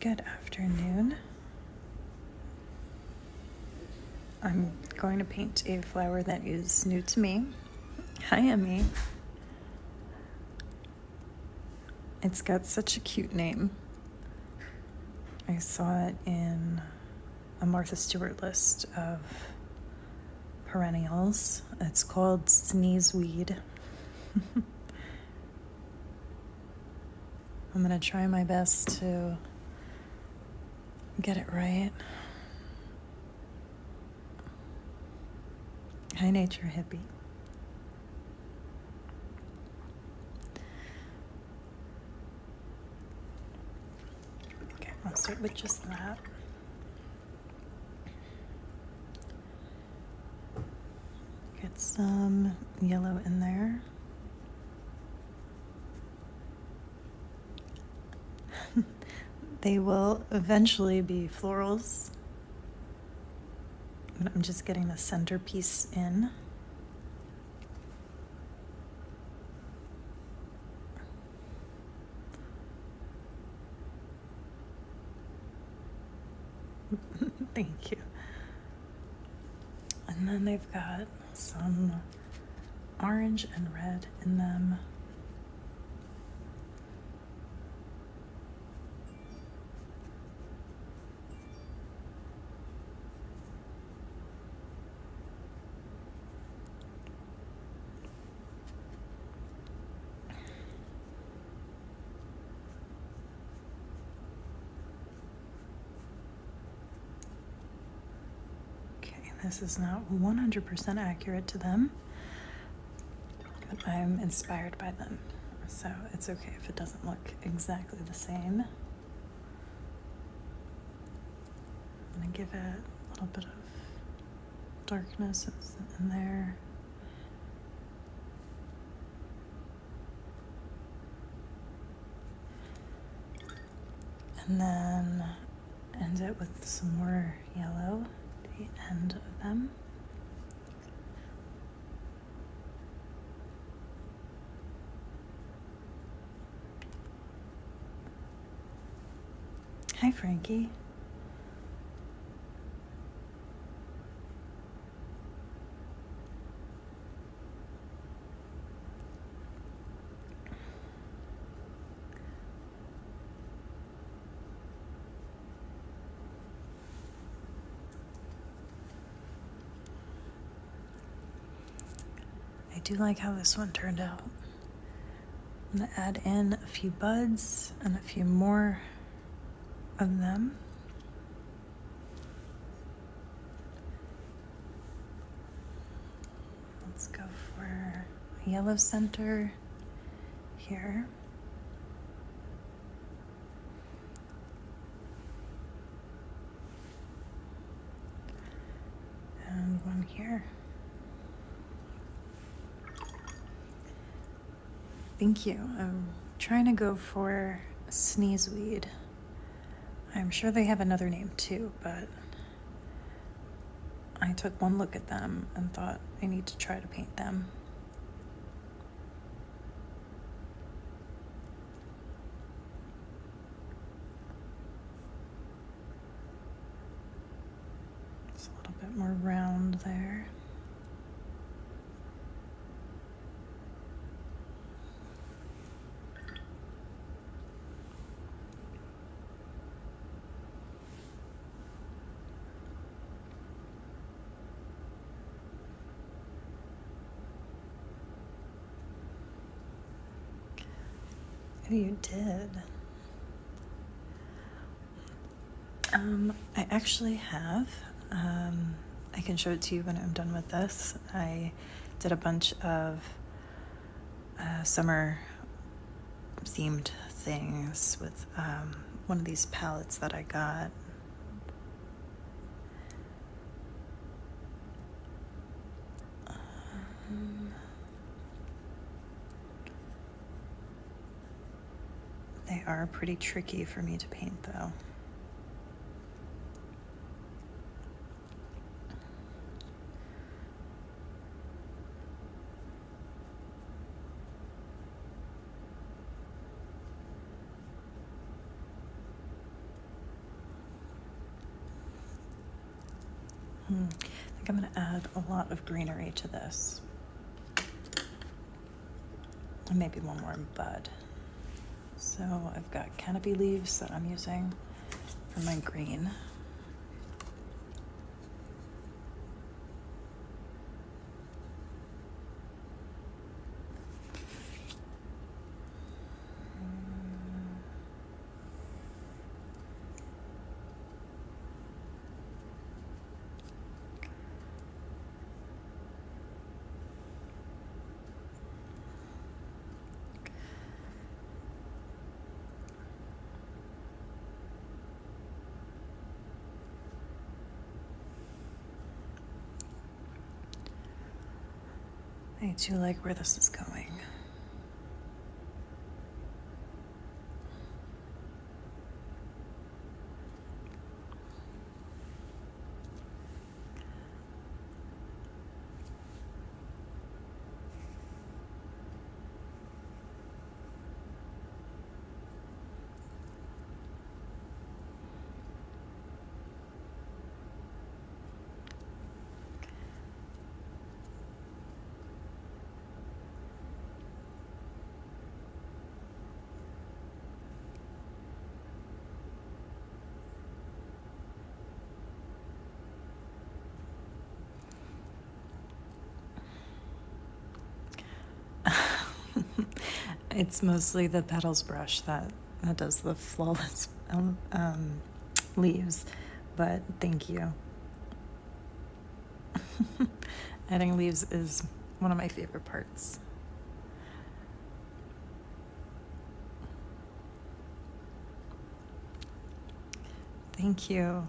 Good afternoon. I'm going to paint a flower that is new to me. Hi, Emmy. It's got such a cute name. I saw it in a Martha Stewart list of perennials. It's called sneezeweed. I'm going to try my best to get it right. Hi, nature hippie. Okay, I'll start with just that. Get some yellow in there. They will eventually be florals, but I'm just getting the centerpiece in. Thank you. And then they've got some orange and red in them. This is not 100% accurate to them, but I'm inspired by them, so it's okay if it doesn't look exactly the same. I'm gonna give it a little bit of darkness in there. And then end it with some more yellow at the end of them. Hi, Frankie. I do like how this one turned out. I'm gonna add in a few buds and a few more of them. Let's go for a yellow center here. And one here. Thank you. I'm trying to go for sneezeweed. I'm sure they have another name too, but I took one look at them and thought I need to try to paint them. It's a little bit more round there. Oh, you did. I actually have. I can show it to you when I'm done with this. I did a bunch of summer themed things with one of these palettes that I got. They are pretty tricky for me to paint though. think I'm gonna add a lot of greenery to this. And maybe one more bud. So I've got canopy leaves that I'm using for my green. I do like where this is going. It's mostly the petals brush that does the flawless leaves, but thank you. Adding leaves is one of my favorite parts. Thank you.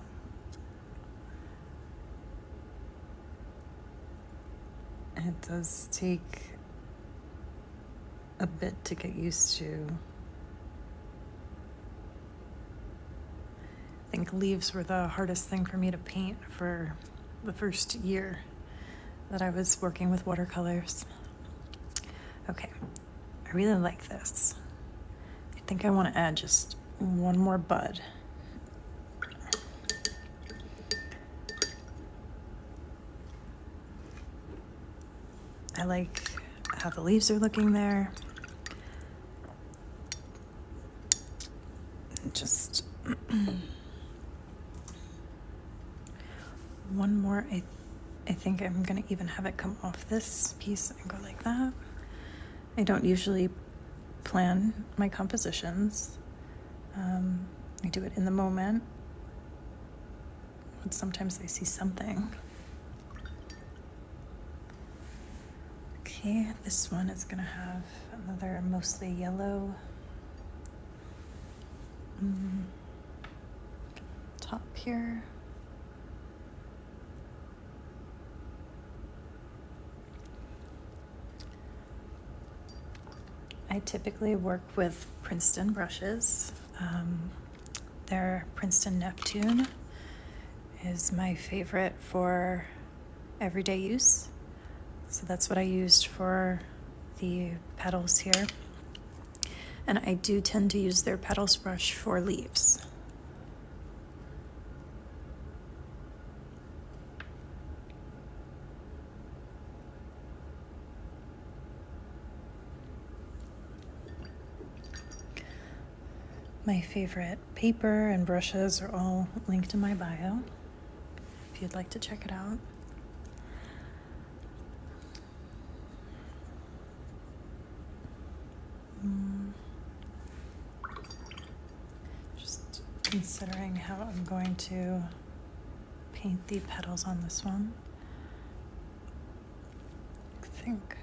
It does take a bit to get used to. I think leaves were the hardest thing for me to paint for the first year that I was working with watercolors. Okay, I really like this. I think I want to add just one more bud. I like how the leaves are looking there. Just one more. I think I'm gonna even have it come off this piece and go like that. I don't usually plan my compositions. I do it in the moment, but sometimes I see something. Okay, this one is gonna have another mostly yellow top here. I typically work with Princeton brushes. Their Princeton Neptune is my favorite for everyday use. So that's what I used for the petals here. And I do tend to use their petals brush for leaves. My favorite paper and brushes are all linked in my bio, if you'd like to check it out. Just considering how I'm going to paint the petals on this one. I think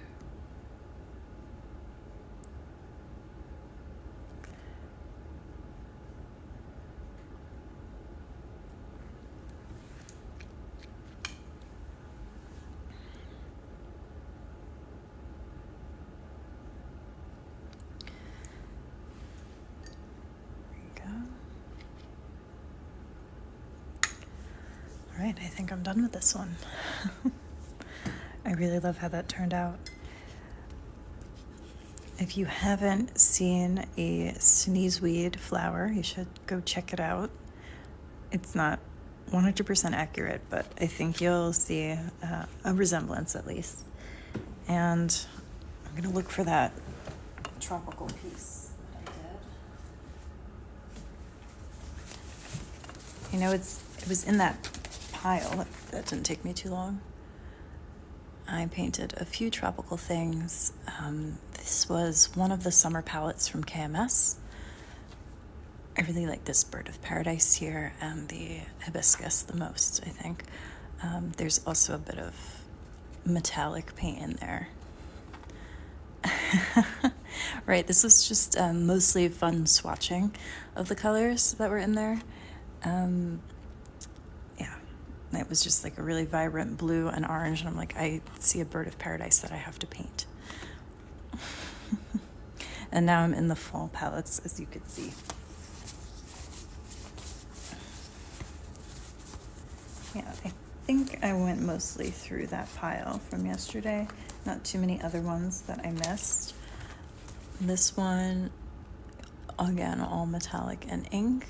Alright, I think I'm done with this one. I really love how that turned out. If you haven't seen a sneezeweed flower, you should go check it out. It's not 100% accurate, but I think you'll see a resemblance at least. And I'm going to look for that tropical piece that I did. You know, it was in that pile. That didn't take me too long. I painted a few tropical things. This was one of the summer palettes from KMS. I really like this bird of paradise here and the hibiscus the most, I think. There's also a bit of metallic paint in there. Right, this was just mostly fun swatching of the colors that were in there. Yeah, it was just like a really vibrant blue and orange, and I'm like, I see a bird of paradise that I have to paint. And now I'm in the fall palettes, as you could see. Yeah, I think I went mostly through that pile from yesterday. Not too many other ones that I missed. This one, again, all metallic and ink,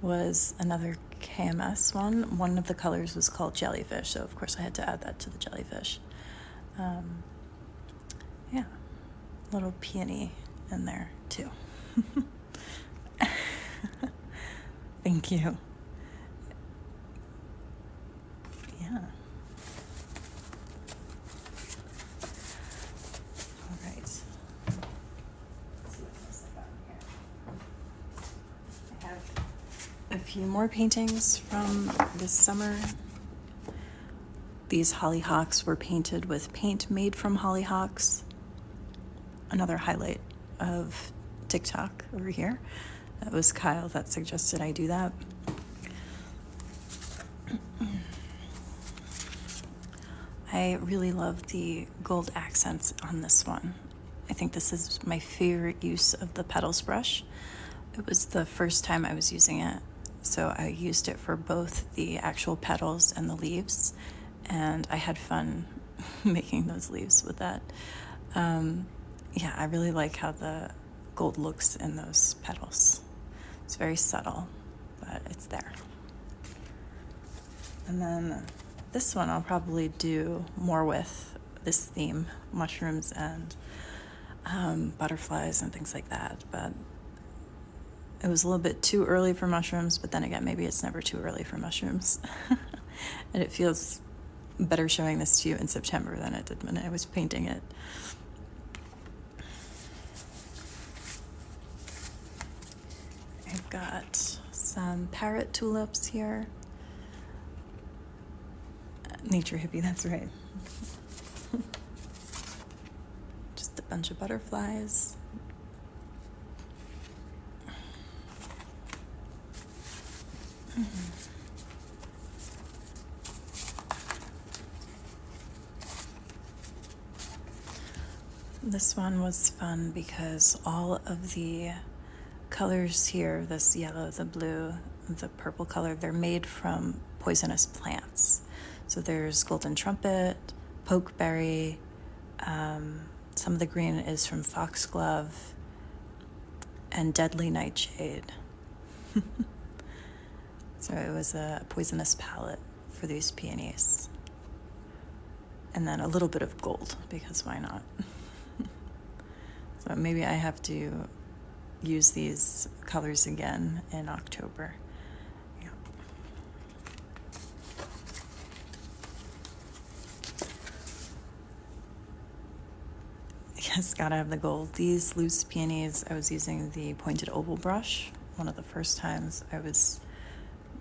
was another KMS one. One of the colors was called jellyfish, so of course I had to add that to the jellyfish. Yeah, a little peony in there too. Thank you. Yeah. All right. Let's see what else I got in here. I have a few more paintings from this summer. These hollyhocks were painted with paint made from hollyhocks. Another highlight of TikTok over here. That was Kyle that suggested I do that. I really love the gold accents on this one. I think this is my favorite use of the petals brush. It was the first time I was using it, so I used it for both the actual petals and the leaves, and I had fun making those leaves with that. Yeah, I really like how the gold looks in those petals. It's very subtle, but it's there. And then this one I'll probably do more with this theme, mushrooms and butterflies and things like that. But it was a little bit too early for mushrooms, but then again, maybe it's never too early for mushrooms. And it feels better showing this to you in September than it did when I was painting it. I've got some parrot tulips here. Nature hippie, that's right. Just a bunch of butterflies. This one was fun because all of the colors here, this yellow, the blue, the purple color, they're made from poisonous plants. So there's golden trumpet, pokeberry, some of the green is from foxglove, and deadly nightshade. So it was a poisonous palette for these peonies. And then a little bit of gold, because why not? So maybe I have to use these colors again in October. Yeah. Yes, gotta have the gold. These loose peonies, I was using the pointed oval brush. One of the first times. I was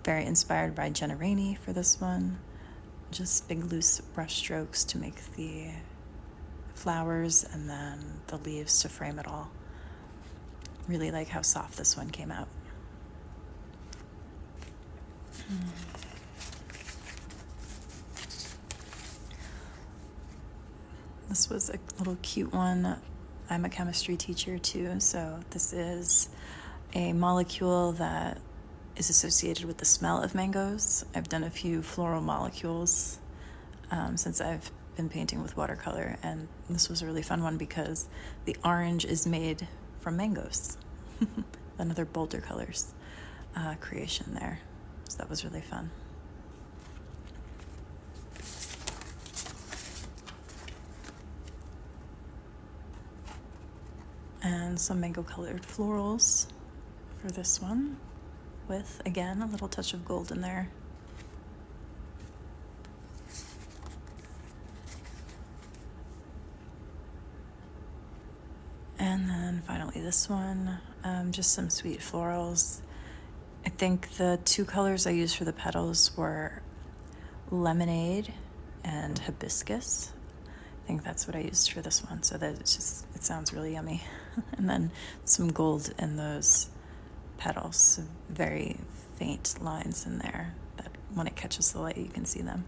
very inspired by Jenna Rainey for this one. Just big loose brush strokes to make the flowers and then the leaves to frame it all. Really like how soft this one came out. This was a little cute one. I'm a chemistry teacher too, so this is a molecule that is associated with the smell of mangoes. I've done a few floral molecules since I've been painting with watercolor, and this was a really fun one because the orange is made from mangoes. Another bolder colors creation there. So that was really fun. And some mango colored florals for this one, with, again, a little touch of gold in there. And then finally this one, just some sweet florals. I think the two colors I used for the petals were lemonade and hibiscus. I think that's what I used for this one, so that it sounds really yummy. And then some gold in those petals, so very faint lines in there that when it catches the light you can see them.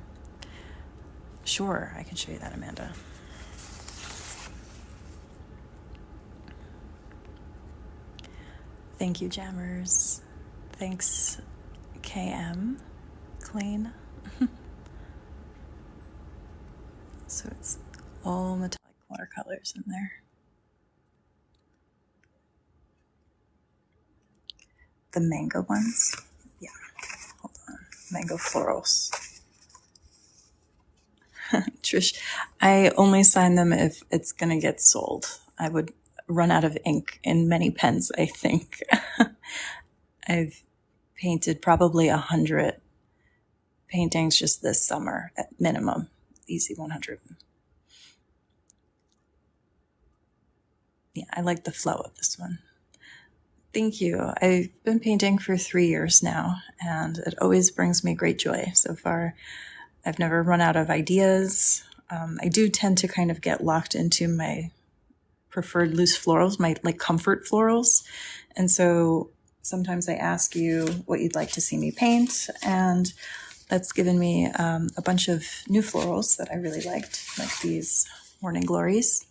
Sure, I can show you that, Amanda. Thank you, Jammers. Thanks, KM, Clean. So it's all metallic watercolors in there. The mango ones? Yeah, hold on. Mango florals. Trish, I only sign them if it's gonna get sold. I would run out of ink in many pens, I think. I've painted probably 100 paintings just this summer at minimum. Easy 100. Yeah, I like the flow of this one. Thank you. I've been painting for 3 years now, and it always brings me great joy. So far, I've never run out of ideas. I do tend to kind of get locked into my preferred loose florals, my like comfort florals. And so sometimes I ask you what you'd like to see me paint, and that's given me a bunch of new florals that I really liked, like these Morning Glories.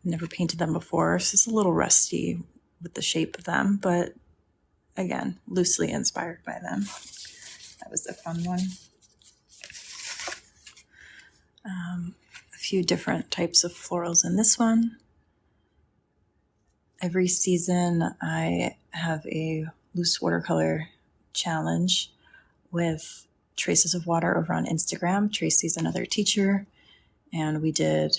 Never painted them before, so it's a little rusty with the shape of them, but again, loosely inspired by them. That was a fun one. A few different types of florals in this one. Every season I have a loose watercolor challenge with Traces of Water over on Instagram. Tracy's another teacher, and we did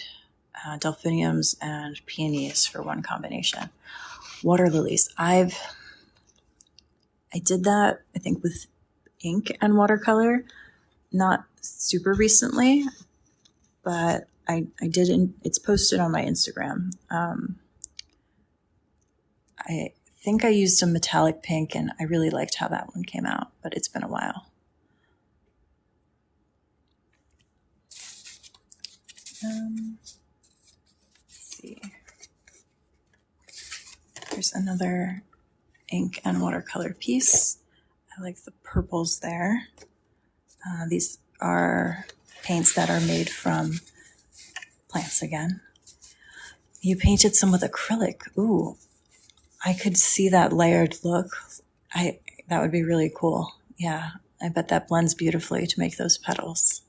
delphiniums and peonies for one combination. Water lilies. I did that, I think, with ink and watercolor, not super recently, but I did. It's posted on my Instagram. I think I used a metallic pink, and I really liked how that one came out, but it's been a while. Let's see. Here's another ink and watercolor piece. I like the purples there. These are paints that are made from plants again. You painted some with acrylic. Ooh, I could see that layered look. That would be really cool. Yeah, I bet that blends beautifully to make those petals.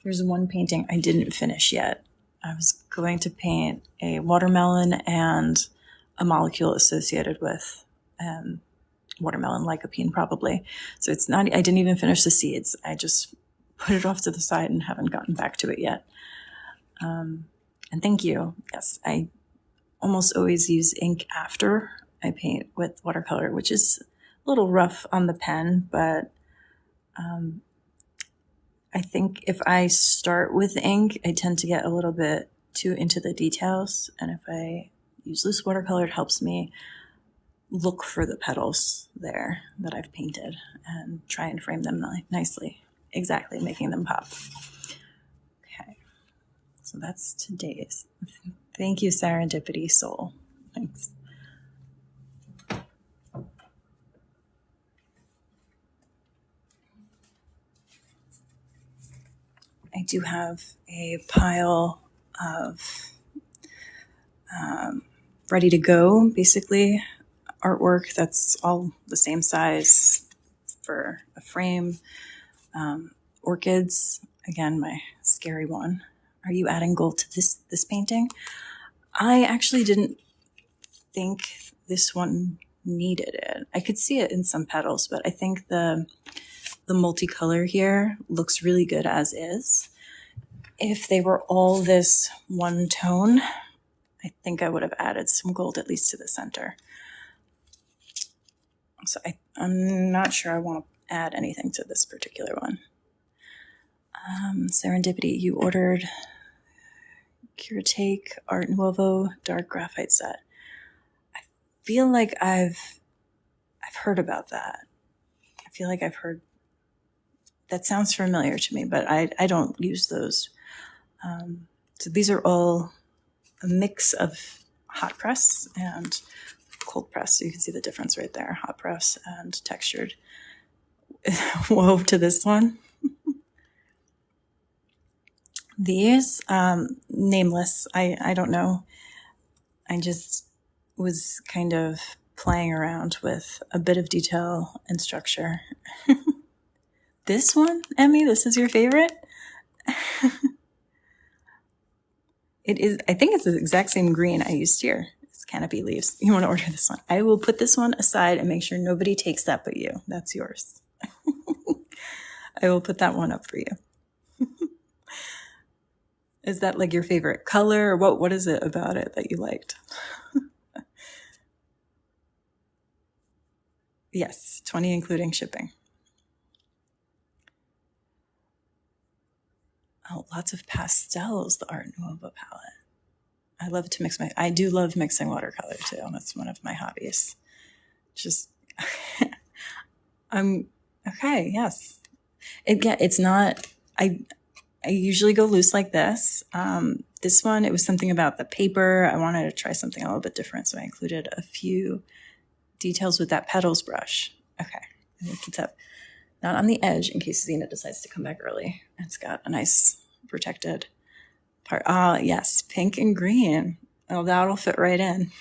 There's one painting I didn't finish yet. I was going to paint a watermelon and a molecule associated with watermelon lycopene, probably. So it's not, I didn't even finish the seeds. I just put it off to the side and haven't gotten back to it yet. And thank you. Yes, I almost always use ink after I paint with watercolor, which is a little rough on the pen, but I think if I start with ink, I tend to get a little bit too into the details. And if I use loose watercolor, it helps me look for the petals there that I've painted and try and frame them nicely. Exactly, making them pop. Okay, so that's today's. Thank you, Serendipity Soul. Thanks. I do have a pile of ready to go, basically, artwork that's all the same size for a frame. Orchids, again, my scary one. Are you adding gold to this painting? I actually didn't think this one needed it. I could see it in some petals, but I think the multicolor here looks really good as is. If they were all this one tone, I think I would have added some gold at least to the center. So I'm not sure I want to add anything to this particular one. Serendipity, you ordered Curetake Art Nouveau Dark Graphite Set. I feel like I've heard about that. I feel like I've heard, that sounds familiar to me, but I don't use those. So these are all a mix of hot press and cold press. So you can see the difference right there, hot press and textured. Whoa, to this one. These, nameless, I don't know. I just was kind of playing around with a bit of detail and structure. This one, Emmy, this is your favorite? It is, I think it's the exact same green I used here. It's Canopy Leaves. You want to order this one. I will put this one aside and make sure nobody takes that but you. That's yours. I will put that one up for you. Is that like your favorite color, or what is it about it that you liked? Yes, 20 including shipping. Oh, lots of pastels, the Art Nouveau palette. I love to mix I do love mixing watercolor too. That's one of my hobbies. Just, I'm, okay, yes. It's not, I usually go loose like this. This one, it was something about the paper. I wanted to try something a little bit different, so I included a few details with that petals brush. Okay, I'm gonna keep that not on the edge in case Zena decides to come back early. It's got a nice protected part. Ah, yes, pink and green. Oh, that'll fit right in.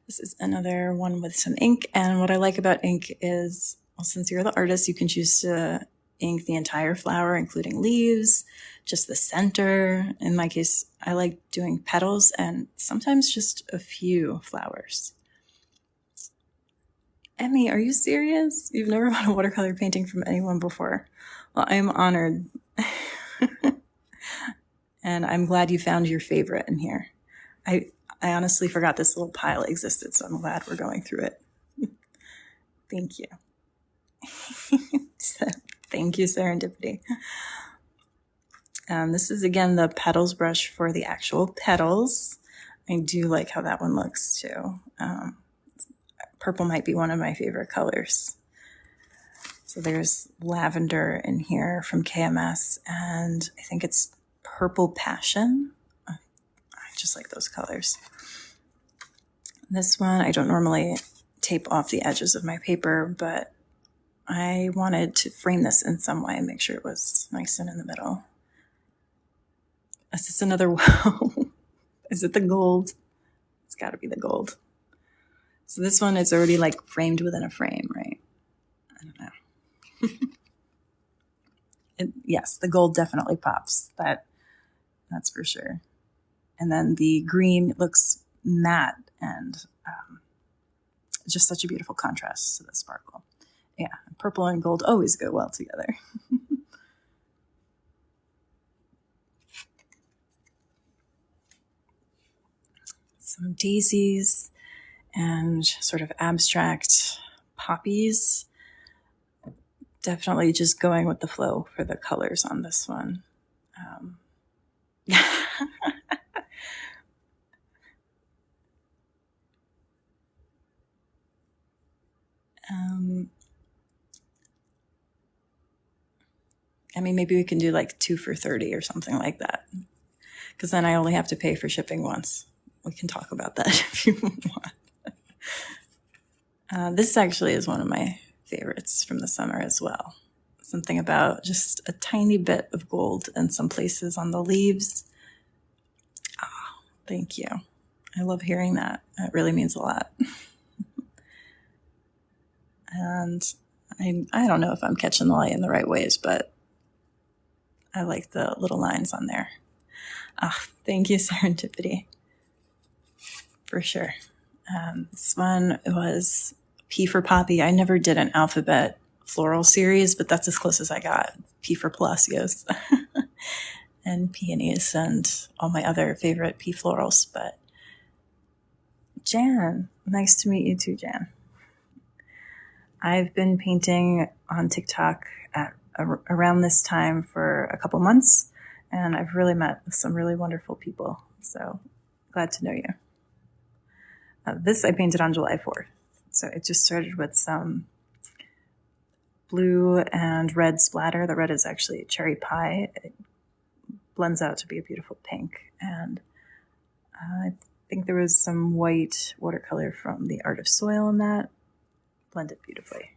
This is another one with some ink, and what I like about ink is, well, since you're the artist, you can choose to ink the entire flower, including leaves, just the center. In my case, I like doing petals and sometimes just a few flowers. Emmy, are you serious? You've never bought a watercolor painting from anyone before? Well, I am honored. And I'm glad you found your favorite in here. I honestly forgot this little pile existed, so I'm glad we're going through it. Thank you. Thank you, Serendipity. This is, again, the petals brush for the actual petals. I do like how that one looks, too. Purple might be one of my favorite colors. So there's lavender in here from KMS, and I think it's Purple Passion. I just like those colors. This one, I don't normally tape off the edges of my paper, but I wanted to frame this in some way and make sure it was nice and in the middle. Is this another one? Is it the gold? It's got to be the gold. So this one is already like framed within a frame, right? I don't know. Yes, the gold definitely pops. That's for sure. And then the green looks matte and just such a beautiful contrast to the sparkle. Yeah, purple and gold always go well together. Some daisies and sort of abstract poppies. Definitely just going with the flow for the colors on this one. I mean, maybe we can do like 2 for $30 or something like that. Because then I only have to pay for shipping once. We can talk about that if you want. This actually is one of my favorites from the summer as well. Something about just a tiny bit of gold in some places on the leaves. Oh, thank you. I love hearing that. It really means a lot. And I don't know if I'm catching the light in the right ways, but I like the little lines on there. Ah, thank you, Serendipity. for sure. This one was P for Poppy. I never did an alphabet floral series, but that's as close as I got. P for Palacios and peonies and all my other favorite P florals. But Jan, nice to meet you too, Jan. I've been painting on TikTok at around this time for a couple months, and I've really met some really wonderful people. So glad to know you. This I painted on July 4th. So it just started with some blue and red splatter. The red is actually cherry pie. It blends out to be a beautiful pink. And I think there was some white watercolor from the Art of Soil in that. Blended beautifully.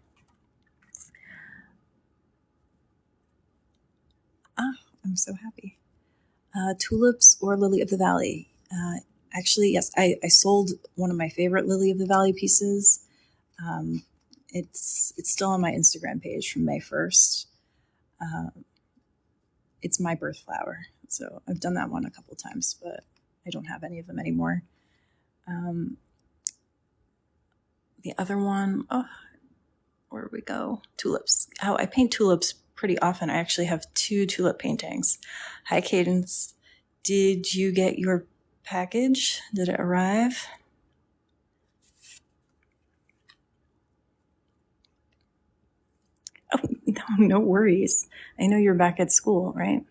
I'm so happy. Tulips or Lily of the Valley. Actually, yes, I sold one of my favorite Lily of the Valley pieces. It's still on my Instagram page from May 1st. It's my birth flower. So I've done that one a couple times, but I don't have any of them anymore. The other one, where we go? Tulips. Oh, I paint tulips pretty often. I actually have 2 tulip paintings. Hi, Cadence. Did you get your package? Did it arrive? Oh, no worries. I know you're back at school, right?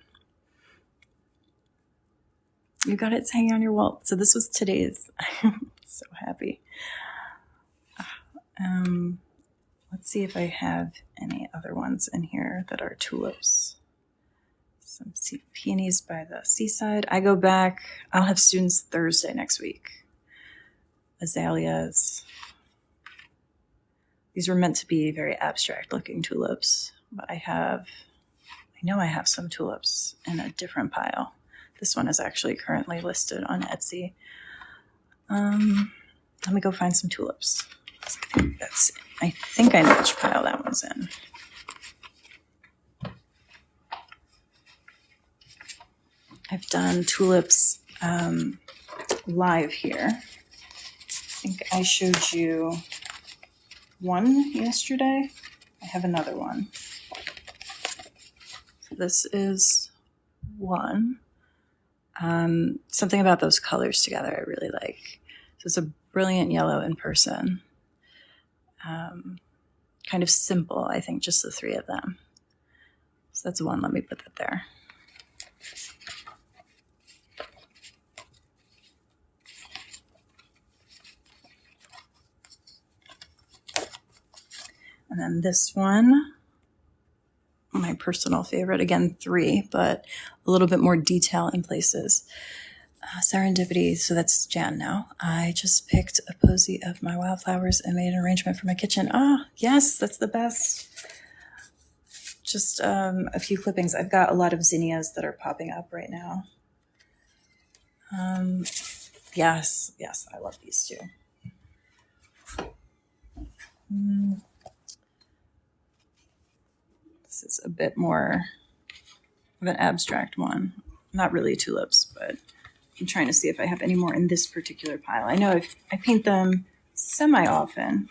You got it. It's hanging on your wall. So this was today's. I'm so happy. Let's see if I have any other ones in here that are tulips. Some peonies by the seaside. I go back. I'll have students Thursday next week. Azaleas. These were meant to be very abstract looking tulips, but I know I have some tulips in a different pile. This one is actually currently listed on Etsy. Let me go find some tulips. I think I know which pile that one's in. I've done tulips live here. I think I showed you one yesterday. I have another one. So this is one. Something about those colors together I really like. So it's a brilliant yellow in person. Kind of simple, I think, just the 3 of them. So that's one. Let me put that there. And then this one, my personal favorite, again, 3, but a little bit more detail in places. Serendipity, so that's Jan now. I just picked a posy of my wildflowers and made an arrangement for my kitchen. Yes, that's the best. Just a few clippings. I've got a lot of zinnias that are popping up right now. Yes, I love these too. This is a bit more of an abstract one. Not really tulips, but I'm trying to see if I have any more in this particular pile. I know I paint them semi-often,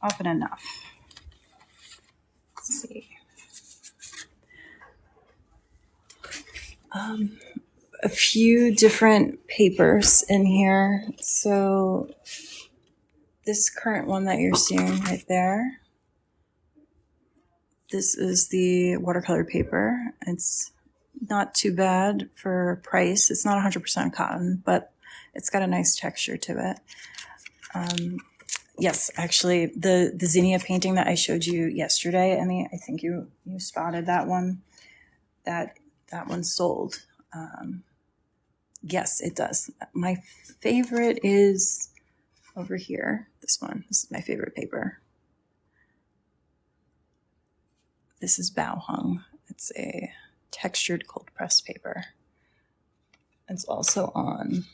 often enough. Let's see. A few different papers in here. So this current one that you're seeing right there, this is the watercolor paper. It's not too bad for price. It's not 100% cotton, but it's got a nice texture to it. Yes, actually, the zinnia painting that I showed you yesterday, Emmy, I think you spotted that one. That one sold. Yes, it does. My favorite is over here. This one. This is my favorite paper. This is Bao Hung. It's a textured cold press paper. It's also on,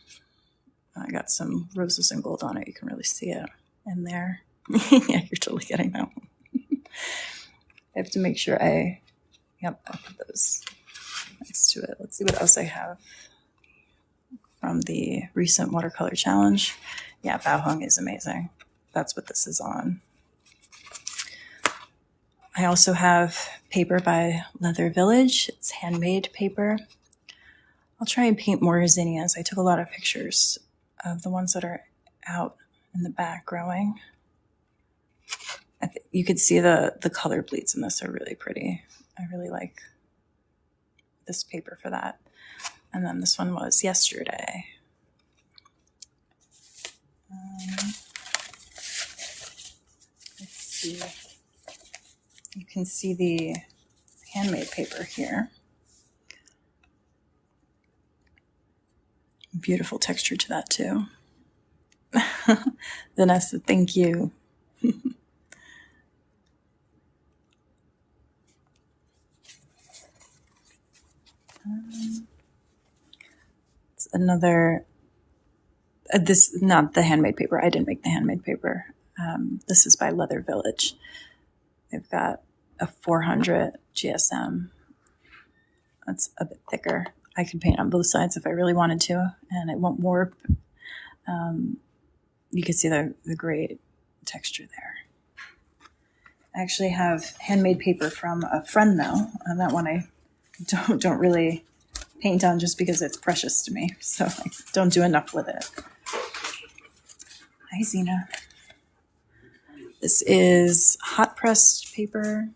I got some roses and gold on it. You can really see it in there. Yeah, you're totally getting that one. I have to make sure I put those next to it. Let's see what else I have. from the recent watercolor challenge. Yeah, Bao Hung is amazing. That's what this is on. I also have paper by Leather Village. It's handmade paper. I'll try and paint more zinnias. I took a lot of pictures of the ones that are out in the back growing. You could see the color bleeds in this are really pretty. I really like this paper for that. And then this one was yesterday. Let's see. You can see the handmade paper here. Beautiful texture to that too. Vanessa, thank you. It's another, this, not the handmade paper. I didn't make the handmade paper. This is by Leather Village. They've got a 400 GSM. That's a bit thicker. I could paint on both sides if I really wanted to, and it won't warp. You can see the great texture there. I actually have handmade paper from a friend though, and that one I don't really paint on just because it's precious to me, so I don't do enough with it. Hi, Zena. This is hot pressed paper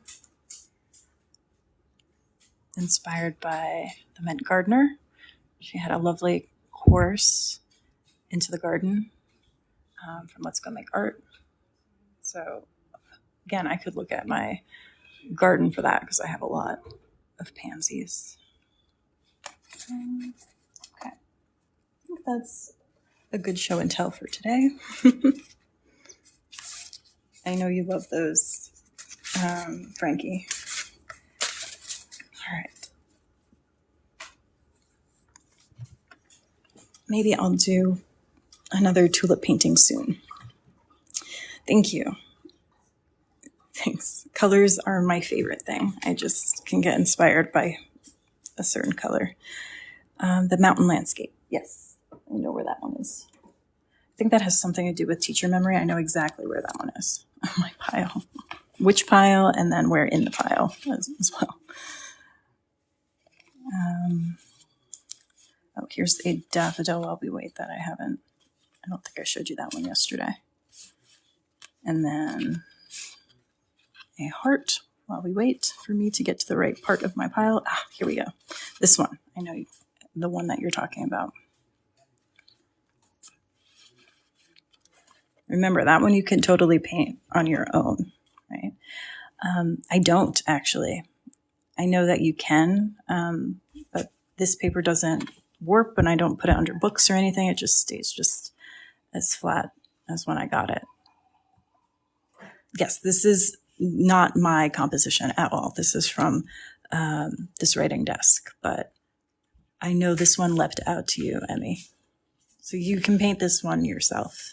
inspired by the Mint Gardener. She had a lovely course into the garden from Let's Go Make Art. So again, I could look at my garden for that because I have a lot of pansies. Okay, I think that's a good show and tell for today. I know you love those, Frankie. All right. Maybe I'll do another tulip painting soon. Thank you. Thanks. Colors are my favorite thing. I just can get inspired by a certain color. The mountain landscape. Yes, I know where that one is. I think that has something to do with teacher memory. I know exactly where that one is on my pile. Which pile and then where in the pile as well. Oh, here's a daffodil while we wait that I don't think I showed you that one yesterday. And then a heart while we wait for me to get to the right part of my pile. Ah, here we go. This one. I know the one that you're talking about. Remember, that one you can totally paint on your own, right? I don't actually. I know that you can, but this paper doesn't warp and I don't put it under books or anything. It just stays just as flat as when I got it. Yes, this is not my composition at all. This is from this writing desk, but I know this one leapt out to you, Emmy. So you can paint this one yourself.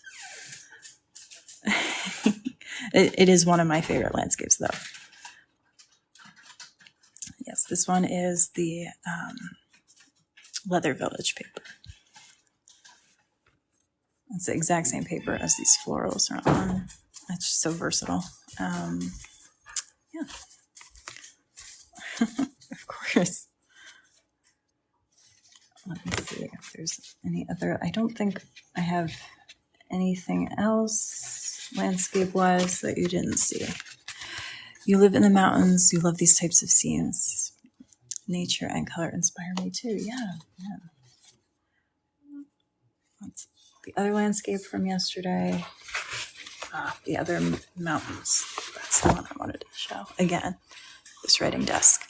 It is one of my favorite landscapes, though. Yes, this one is the Leather Village paper. It's the exact same paper as these florals are on. It's just so versatile. Yeah. Of course. Let me see if there's any other. I don't think I have anything else landscape-wise that you didn't see. You live in the mountains. You love these types of scenes. Nature and color inspire me too. Yeah. That's the other landscape from yesterday. The other mountains. That's the one I wanted to show. Again, this writing desk.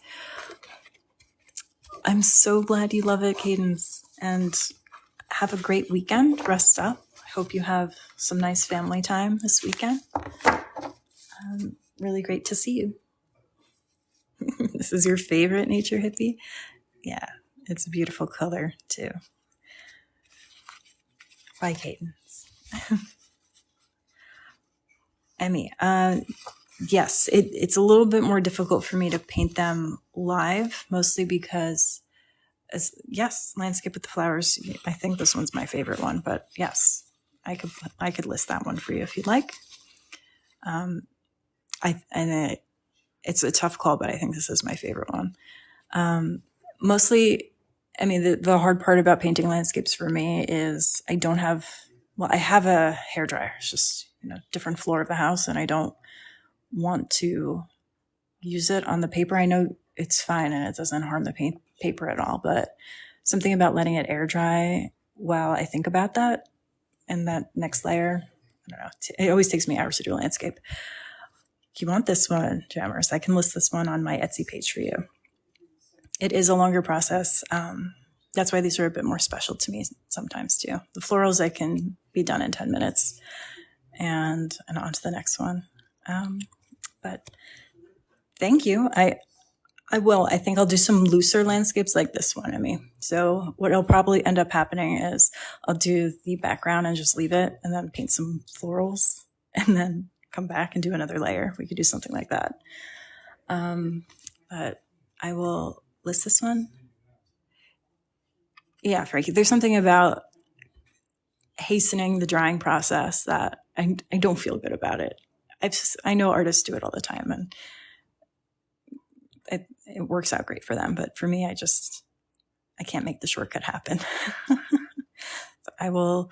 I'm so glad you love it, Cadence. And have a great weekend. Rest up. I hope you have some nice family time this weekend. Really great to see you. This is your favorite nature hippie? Yeah, it's a beautiful color too. Bye, Cadence. Emmy, yes, it's a little bit more difficult for me to paint them live, mostly because Yes, landscape with the flowers. I think this one's my favorite one, but yes, I could list that one for you if you'd like. It's a tough call, but I think this is my favorite one. Mostly, I mean, the hard part about painting landscapes for me is I don't have, well, I have a hairdryer. It's just, different floor of the house, and I don't want to use it on the paper. I know it's fine and it doesn't harm the paper at all, but something about letting it air dry while I think about that and that next layer, I don't know. It always takes me hours to do a landscape. If you want this one, Jammers, I can list this one on my Etsy page for you. It is a longer process. That's why these are a bit more special to me sometimes too. The florals, I can be done in 10 minutes and on to the next one. But thank you. I will. I think I'll do some looser landscapes like this one, Emmy. So what will probably end up happening is I'll do the background and just leave it and then paint some florals and then come back and do another layer. We could do something like that. But I will list this one. Yeah, Frankie, there's something about hastening the drying process that I don't feel good about it. I know artists do it all the time, and it works out great for them. But for me, I can't make the shortcut happen. I will,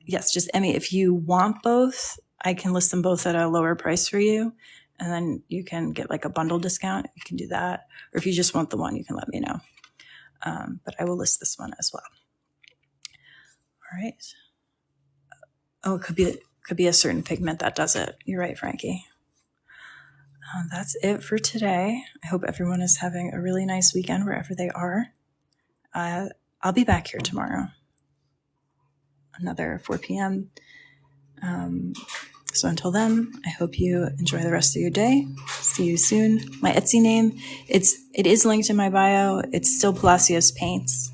yes, just Emmy, if you want both, I can list them both at a lower price for you. And then you can get like a bundle discount. You can do that. Or if you just want the one, you can let me know. But I will list this one as well. All right. Oh, it could be a certain pigment that does it. You're right, Frankie. That's it for today. I hope everyone is having a really nice weekend wherever they are. I'll be back here tomorrow, another 4 p.m. So until then, I hope you enjoy the rest of your day. See you soon. My Etsy name, it is linked in my bio. It's still Palacios Paints.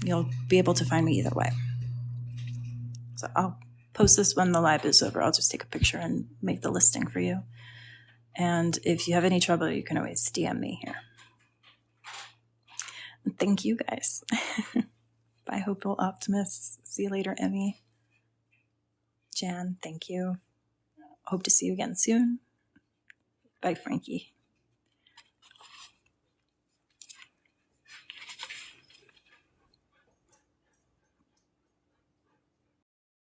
You'll be able to find me either way. So I'll post this when the live is over. I'll just take a picture and make the listing for you. And if you have any trouble, you can always DM me here. Thank you, guys. Bye, Hopeful Optimist. See you later, Emmy. Jan, thank you. Hope to see you again soon. Bye, Frankie.